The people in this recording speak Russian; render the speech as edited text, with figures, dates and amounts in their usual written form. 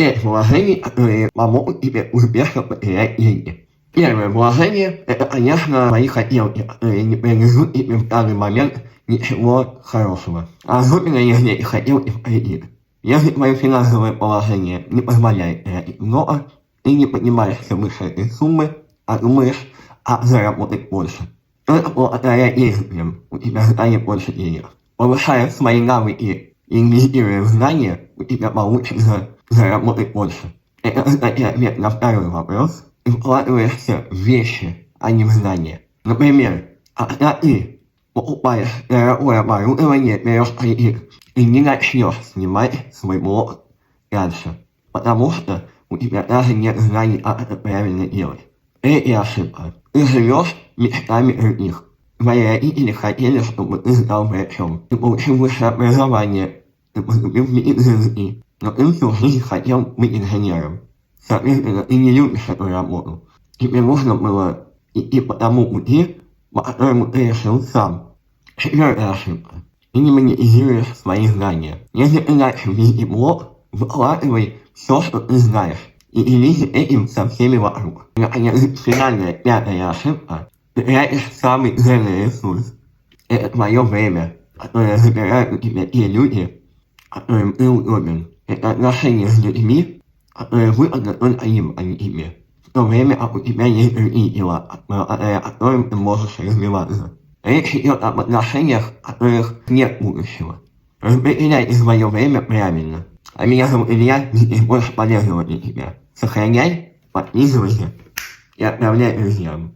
положений, которые помогут тебе успешно потерять деньги. Первое положение – это, конечно, мои хотелки, которые не принесут тебе в данный момент ничего хорошего. Особенно если эти хотелки в кредит. Если твое финансовое положение не позволяет тратить много, ты не поднимаешься выше этой суммы, а думаешь, заработать больше. Только благодаря действиям у тебя станет больше денег. Повышая свои навыки и инвестируя в знания, у тебя получится заработать больше. Это, кстати, ответ на второй вопрос. Ты вкладываешься в вещи, а не в знания. Например, когда ты покупаешь дорогое оборудование, берешь кредит, ты не начнешь снимать свой блог дальше, потому что у тебя даже нет знаний, как это правильно делать. Третья ошибка. Ты живешь мечтами других. Твои родители хотели, чтобы ты стал врачом. Ты получил высшее образование, ты поступил в медицинский, но ты всю жизнь хотел быть инженером. Соответственно, ты не любишь эту работу. Тебе нужно было идти по тому пути, по которому ты решил сам. Четвертая ошибка. Ты не монетизируешь свои знания. Если ты начал вести блог, выкладывай все, что ты знаешь, и делись этим со всеми вокруг. Наконец, финальная, пятая ошибка. Ты тратишь самый ценный ресурс. Это твое время, которое забирают у тебя те люди, которым ты удобен. Это отношения с людьми, которые выгодны только им, а не тебе. В то время как у тебя есть другие дела, благодаря которым ты можешь развиваться. Речь идет об отношениях, в которых нет будущего. Распределяй свое время правильно. А меня зовут Илья, и больше полезного для тебя. Сохраняй, подписывайся и отправляй друзьям.